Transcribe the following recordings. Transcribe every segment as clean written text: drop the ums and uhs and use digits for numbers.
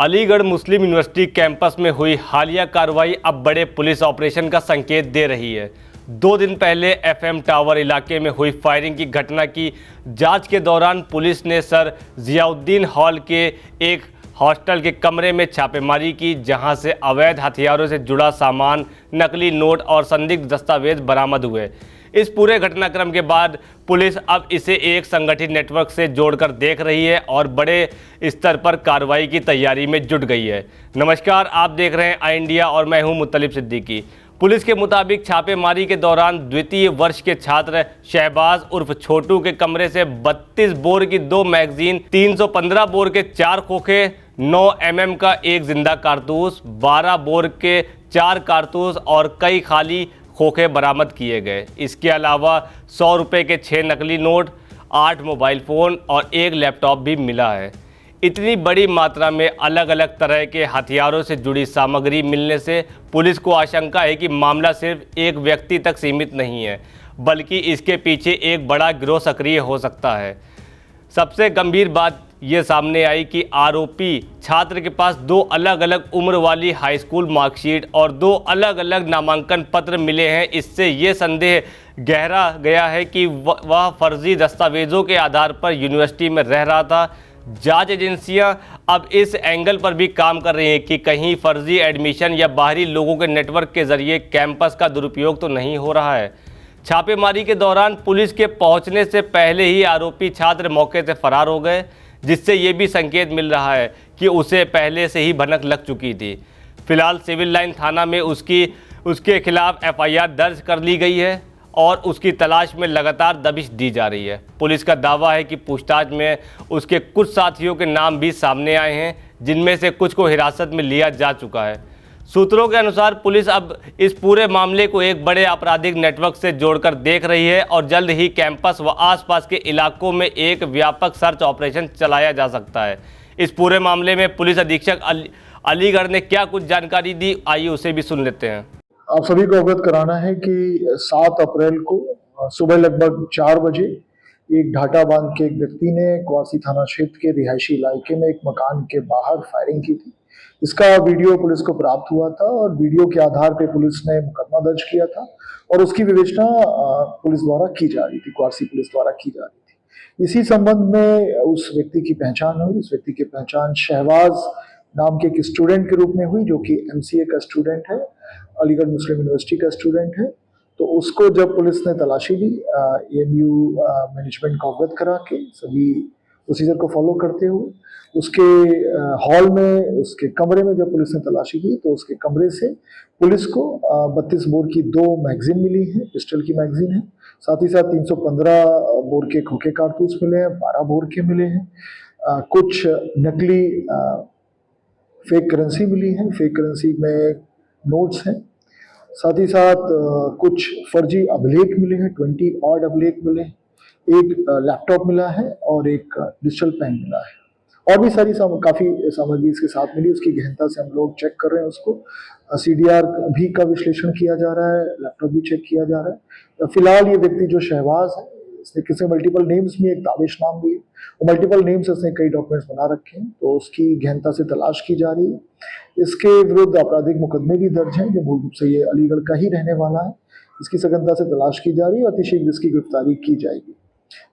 अलीगढ़ मुस्लिम university campus में हुई हालिया कार्रवाई अब बड़े पुलिस ऑपरेशन का संकेत दे रही है। 2 दिन पहले एफएम टावर इलाके में हुई फायरिंग की घटना की जांच के दौरान पुलिस ने सर जियाउद्दीन हॉल के एक हॉस्टल के कमरे में छापेमारी की, जहां से अवैध हथियारों से जुड़ा सामान, नकली नोट और संदिग्ध दस्तावेज बरामद हुए। इस पूरे घटनाक्रम के बाद पुलिस अब इसे एक संगठित नेटवर्क से जोड़कर देख रही है और बड़े स्तर पर कार्रवाई की तैयारी में जुट गई है। नमस्कार, आप देख रहे हैं आई इंडिया और मैं हूं मुत्तलिब सिद्दीकी। पुलिस के मुताबिक छापेमारी के दौरान द्वितीय वर्ष के छात्र शहबाज उर्फ छोटू के कमरे से 32 बोर की 2 मैगजीन, 315 बोर के 4 खोखे, 9 mm का 1 जिंदा कारतूस, 12 बोर के 4 कारतूस और कई खाली खोखे बरामद किए गए। इसके अलावा 100 रुपये के 6 नकली नोट, 8 मोबाइल फ़ोन और 1 लैपटॉप भी मिला है। इतनी बड़ी मात्रा में अलग अलग तरह के हथियारों से जुड़ी सामग्री मिलने से पुलिस को आशंका है कि मामला सिर्फ एक व्यक्ति तक सीमित नहीं है, बल्कि इसके पीछे एक बड़ा गिरोह सक्रिय हो सकता है। सबसे गंभीर बात ये सामने आई कि आरोपी छात्र के पास 2 अलग अलग उम्र वाली हाई स्कूल मार्कशीट और 2 अलग अलग नामांकन पत्र मिले हैं। इससे ये संदेह गहरा गया है कि वह फर्जी दस्तावेजों के आधार पर यूनिवर्सिटी में रह रहा था। जांच एजेंसियां अब इस एंगल पर भी काम कर रही हैं कि कहीं फर्जी एडमिशन या बाहरी लोगों के नेटवर्क के जरिए कैंपस का दुरुपयोग तो नहीं हो रहा है। छापेमारी के दौरान पुलिस के पहुंचने से पहले ही आरोपी छात्र मौके से फरार हो गए, जिससे ये भी संकेत मिल रहा है कि उसे पहले से ही भनक लग चुकी थी। फिलहाल सिविल लाइन थाना में उसके खिलाफ एफआईआर दर्ज कर ली गई है और उसकी तलाश में लगातार दबिश दी जा रही है। पुलिस का दावा है कि पूछताछ में उसके कुछ साथियों के नाम भी सामने आए हैं, जिनमें से कुछ को हिरासत में लिया जा चुका है। सूत्रों के अनुसार पुलिस अब इस पूरे मामले को एक बड़े आपराधिक नेटवर्क से जोड़कर देख रही है और जल्द ही कैंपस व आसपास के इलाकों में एक व्यापक सर्च ऑपरेशन चलाया जा सकता है। इस पूरे मामले में पुलिस अधीक्षक अलीगढ़ ने क्या कुछ जानकारी दी, आइए उसे भी सुन लेते हैं। आप सभी को अवगत कराना है कि 7 अप्रैल को सुबह लगभग 4 बजे एक ढाटा बांध के एक व्यक्ति ने क्वासी थाना क्षेत्र के रिहायशी इलाके में एक मकान के बाहर फायरिंग की थी। इसका वीडियो पुलिस को प्राप्त हुआ था और वीडियो के आधार पर पुलिस ने मुकदमा दर्ज किया था और उसकी विवेचना पुलिस द्वारा की जा रही थी, क्वासी पुलिस द्वारा की जा रही थी। इसी संबंध में उस व्यक्ति की पहचान हुई। उस व्यक्ति की पहचान शहबाज नाम के एक स्टूडेंट के रूप में हुई, जो कि MCA का स्टूडेंट है, अलीगढ़ मुस्लिम यूनिवर्सिटी का स्टूडेंट है। तो उसको जब पुलिस ने तलाशी ली, AMU मैनेजमेंट को अवगत करा के सभी प्रोसीजर को फॉलो करते हुए उसके हॉल में, उसके कमरे में जब पुलिस ने तलाशी की तो उसके कमरे से पुलिस को 32 बोर की 2 मैगजीन मिली है, पिस्टल की मैगजीन है। साथ ही साथ 315 बोर के खोखे कारतूस मिले हैं, 12 बोर के मिले हैं, कुछ नकली फेक करेंसी मिली है, फेक करेंसी में नोट्स हैं। साथ ही साथ कुछ फर्जी अभिलेख मिले हैं, 20 ऑड अभिलेख मिले हैं, एक लैपटॉप मिला है और एक डिजिटल पेन मिला है। और भी सारी काफ़ी सामग्री इसके साथ मिली। उसकी गहनता से हम लोग चेक कर रहे हैं उसको। CDR भी का विश्लेषण किया जा रहा है, लैपटॉप भी चेक किया जा रहा है। फिलहाल ये व्यक्ति जो शहबाज है, इसने किसी मल्टीपल नेम्स में, एक दाविश नाम भी है, वो मल्टीपल नेम्स से उसने कई डॉक्यूमेंट्स बना रखे हैं, तो उसकी गहनता से तलाश की जा रही है। इसके विरुद्ध आपराधिक मुकदमे भी दर्ज हैं, जो मूल रूप से ये अलीगढ़ का ही रहने वाला है। इसकी सघनता से तलाश की जा रही है और अतिशीघ्र इसकी गिरफ्तारी की जाएगी।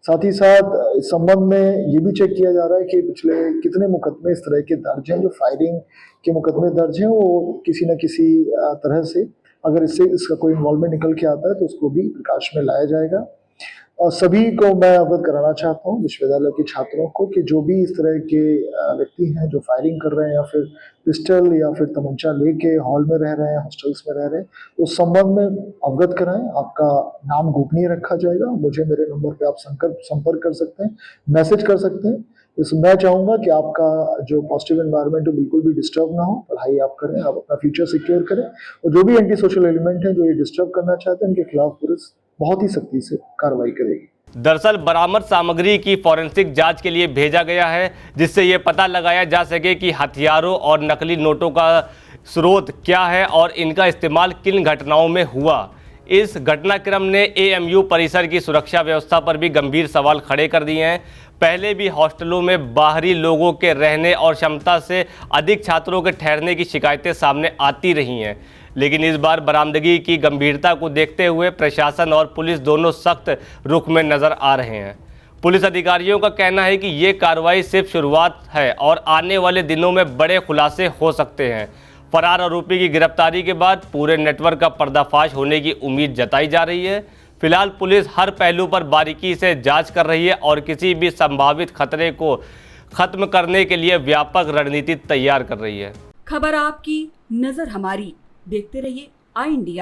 साथ ही साथ इस संबंध में ये भी चेक किया जा रहा है कि पिछले कितने मुकदमे इस तरह के दर्ज हैं, जो फायरिंग के मुकदमे दर्ज हैं, वो किसी न किसी तरह से अगर इसका कोई इन्वॉल्वमेंट निकल के आता है तो उसको भी प्रकाश में लाया जाएगा। और सभी को मैं अवगत कराना चाहता हूँ, विश्वविद्यालय के छात्रों को, कि जो भी इस तरह के व्यक्ति हैं जो फायरिंग कर रहे हैं या फिर पिस्टल या फिर तमंचा लेके हॉल में रह रहे हैं, हॉस्टल्स में रह रहे हैं, उस संबंध में अवगत कराएं। आपका नाम गोपनीय रखा जाएगा। मुझे मेरे नंबर पे आप संपर्क कर सकते हैं, मैसेज कर सकते हैं। मैं चाहूँगा कि आपका जो पॉजिटिव एनवायरनमेंट है बिल्कुल भी डिस्टर्ब ना हो। पढ़ाई आप करें, आप अपना फ्यूचर सिक्योर करें, और जो भी एंटी सोशल एलिमेंट हैं जो ये डिस्टर्ब करना चाहते हैं, उनके खिलाफ पुलिस बहुत ही सख्ती से कार्रवाई करेगी। दरअसल बरामद सामग्री की फॉरेंसिक जांच के लिए भेजा गया है, जिससे ये पता लगाया जा सके कि हथियारों और नकली नोटों का स्रोत क्या है और इनका इस्तेमाल किन घटनाओं में हुआ। इस घटनाक्रम ने AMU परिसर की सुरक्षा व्यवस्था पर भी गंभीर सवाल खड़े कर दिए हैं। पहले भी हॉस्टलों में बाहरी लोगों के रहने और क्षमता से अधिक छात्रों के ठहरने की शिकायतें सामने आती रही हैं, लेकिन इस बार बरामदगी की गंभीरता को देखते हुए प्रशासन और पुलिस दोनों सख्त रुख में नजर आ रहे हैं। पुलिस अधिकारियों का कहना है कि ये कार्रवाई सिर्फ शुरुआत है और आने वाले दिनों में बड़े खुलासे हो सकते हैं। फरार आरोपी की गिरफ्तारी के बाद पूरे नेटवर्क का पर्दाफाश होने की उम्मीद जताई जा रही है। फिलहाल पुलिस हर पहलू पर बारीकी से जांच कर रही है और किसी भी संभावित खतरे को खत्म करने के लिए व्यापक रणनीति तैयार कर रही है। खबर आपकी, नजर हमारी। देखते रहिए आई इंडिया।